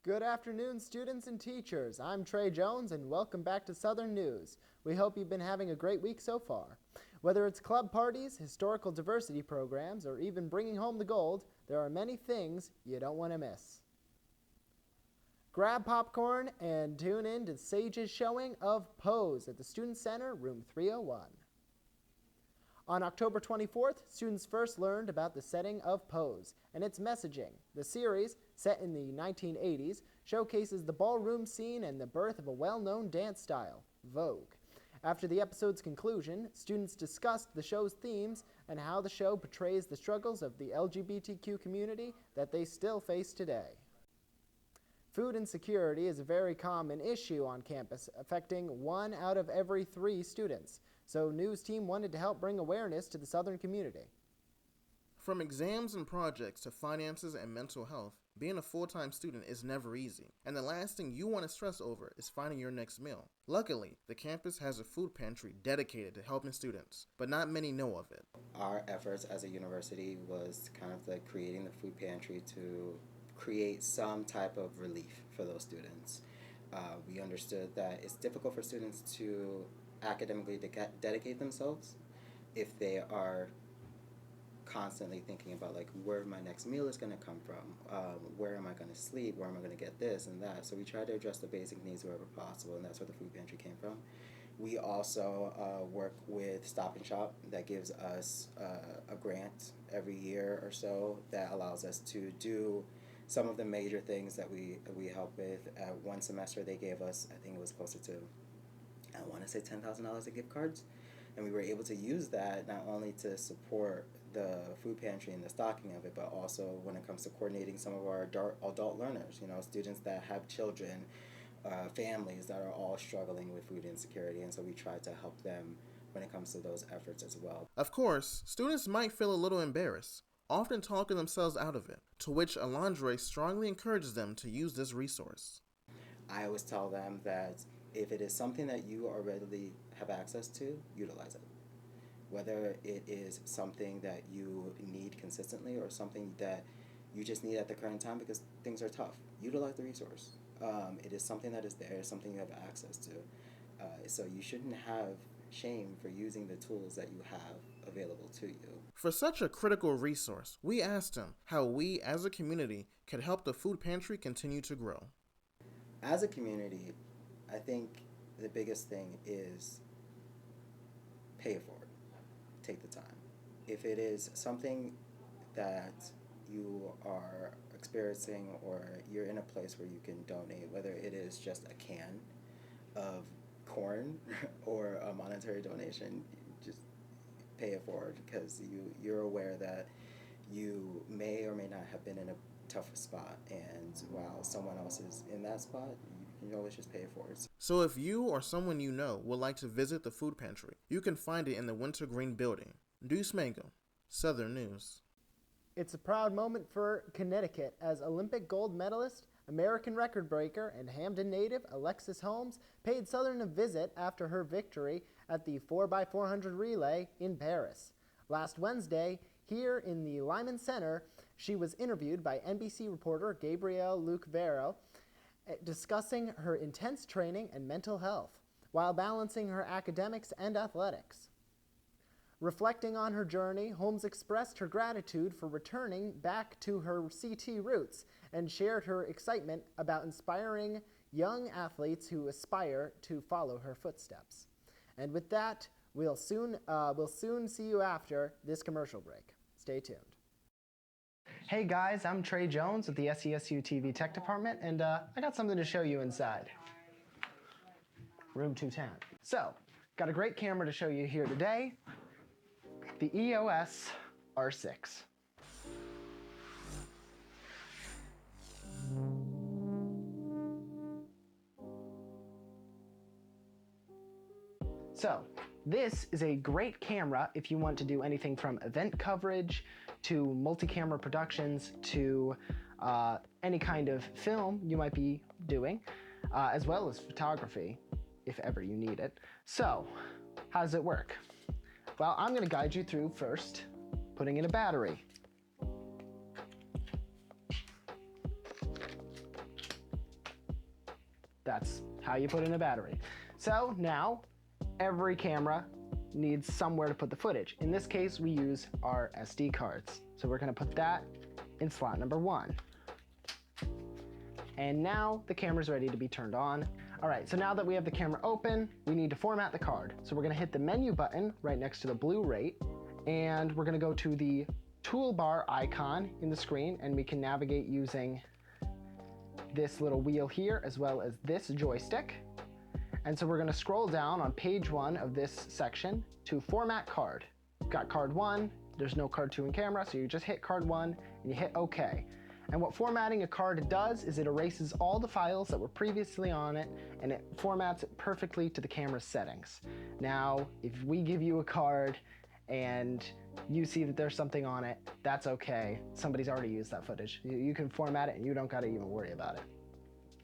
Good afternoon, students and teachers. I'm Trey Jones, and welcome back to Southern News. We hope you've been having a great week so far. Whether it's club parties, historical diversity programs, or even bringing home the gold, there are many things you don't want to miss. Grab popcorn and tune in to Sage's showing of Pose at the Student Center, room 301. On October 24th, students first learned about the setting of Pose and its messaging. The series, set in the 1980s, showcases the ballroom scene and the birth of a well-known dance style, Vogue. After the episode's conclusion, students discussed the show's themes and how the show portrays the struggles of the LGBTQ community that they still face today. Food insecurity is a very common issue on campus, affecting 1 out of every 3 students. So News Team wanted to help bring awareness to the Southern community. From exams and projects to finances and mental health, being a full-time student is never easy, and the last thing you want to stress over is finding your next meal. Luckily, the campus has a food pantry dedicated to helping students, but not many know of it. Our efforts as a university was kind of like creating the food pantry to create some type of relief for those students. We understood that it's difficult for students to academically dedicate themselves if they are constantly thinking about like where my next meal is going to come from, where am I going to sleep, where am I going to get this and that. So we try to address the basic needs wherever possible, and that's where the food pantry came from. We also work with Stop and Shop that gives us a grant every year or so that allows us to do some of the major things that we help with. One semester they gave us, I think it was closer to, I want to say $10,000 in gift cards, and we were able to use that not only to support the food pantry and the stocking of it, but also when it comes to coordinating some of our adult learners, students that have children, families that are all struggling with food insecurity, and so we try to help them when it comes to those efforts as well. Of course, students might feel a little embarrassed, often talking themselves out of it, to which Alondre strongly encourages them to use this resource. I always tell them that if it is something that you already have access to, utilize it. Whether it is something that you need consistently or something that you just need at the current time because things are tough, utilize the resource. It is something that is there, something you have access to. So you shouldn't have shame for using the tools that you have available to you. For such a critical resource, we asked him how we as a community could help the food pantry continue to grow. As a community, I think the biggest thing is pay it forward. Take the time. If it is something that you are experiencing or you're in a place where you can donate, whether it is just a can of corn or a monetary donation, just pay it forward, because you're aware that you may or may not have been in a tough spot, and while someone else is in that spot, you can always just pay it forward. So if you or someone you know would like to visit the food pantry, you can find it in the Wintergreen building. Deuce Mango, Southern News. It's a proud moment for Connecticut as Olympic gold medalist, American record breaker, and Hamden native Alexis Holmes paid Southern a visit after her victory at the 4x400 relay in Paris. Last Wednesday, here in the Lyman Center, she was interviewed by NBC reporter Gabrielle Luke-Vero, discussing her intense training and mental health while balancing her academics and athletics. Reflecting on her journey, Holmes expressed her gratitude for returning back to her CT roots and shared her excitement about inspiring young athletes who aspire to follow her footsteps. And with that, we'll soon see you after this commercial break. Stay tuned. Hey guys, I'm Trey Jones with the SESU TV Tech Department, and I got something to show you inside. Room 210. So, got a great camera to show you here today. The EOS R6. So, this is a great camera if you want to do anything from event coverage to multi-camera productions to any kind of film you might be doing, as well as photography if ever you need it. So, how does it work? Well, I'm going to guide you through first putting in a battery. That's how you put in a battery. So now every camera needs somewhere to put the footage. In this case, we use our SD cards. So we're gonna put that in slot number 1. And now the camera's ready to be turned on. All right, so now that we have the camera open, we need to format the card. So we're gonna hit the menu button right next to the blue rate, and we're gonna go to the toolbar icon in the screen, and we can navigate using this little wheel here as well as this joystick. And so we're gonna scroll down on page 1 of this section to format card. You've got card 1, there's no card 2 in camera, so you just hit card 1 and you hit OK. And what formatting a card does is it erases all the files that were previously on it, and it formats it perfectly to the camera's settings. Now, if we give you a card and you see that there's something on it, that's okay. Somebody's already used that footage. You can format it and you don't gotta even worry about it.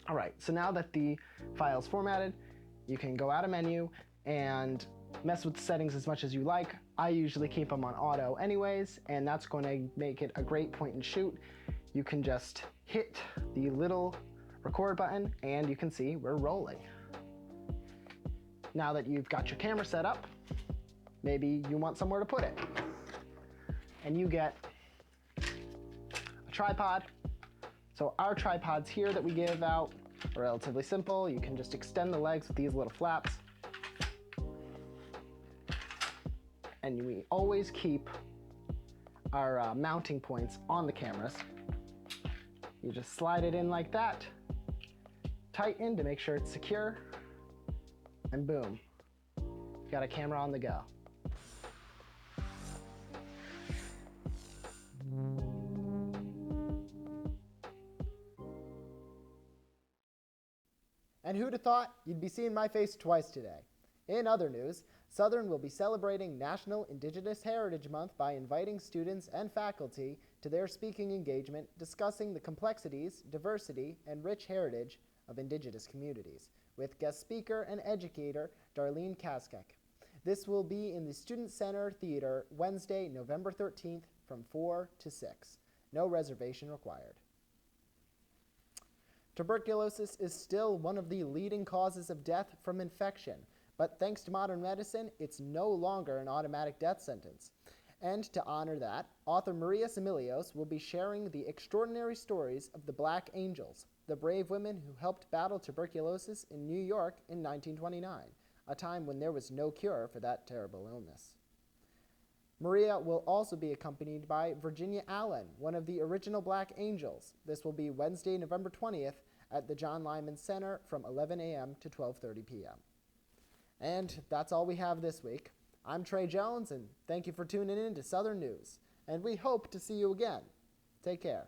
All right, so now that the file's formatted, you can go out of menu and mess with the settings as much as you like. I usually keep them on auto anyways, and that's going to make it a great point and shoot. You can just hit the little record button and you can see we're rolling. Now that you've got your camera set up, maybe you want somewhere to put it. And you get a tripod. So our tripods here that we give out are relatively simple. You can just extend the legs with these little flaps. And we always keep our mounting points on the cameras. You just slide it in like that, tighten to make sure it's secure, and boom, you've got a camera on the go. And who'd have thought you'd be seeing my face twice today? In other news, Southern will be celebrating National Indigenous Heritage Month by inviting students and faculty to their speaking engagement discussing the complexities, diversity, and rich heritage of Indigenous communities, with guest speaker and educator Darlene Kaskek. This will be in the Student Center Theater Wednesday, November 13th from 4 to 6. No reservation required. Tuberculosis is still one of the leading causes of death from infection, but thanks to modern medicine, it's no longer an automatic death sentence. And to honor that, author Maria Similios will be sharing the extraordinary stories of the Black Angels, the brave women who helped battle tuberculosis in New York in 1929, a time when there was no cure for that terrible illness. Maria will also be accompanied by Virginia Allen, one of the original Black Angels. This will be Wednesday, November 20th at the John Lyman Center from 11 a.m. to 12:30 p.m. And that's all we have this week. I'm Trey Jones, and thank you for tuning in to Southern News. And we hope to see you again. Take care.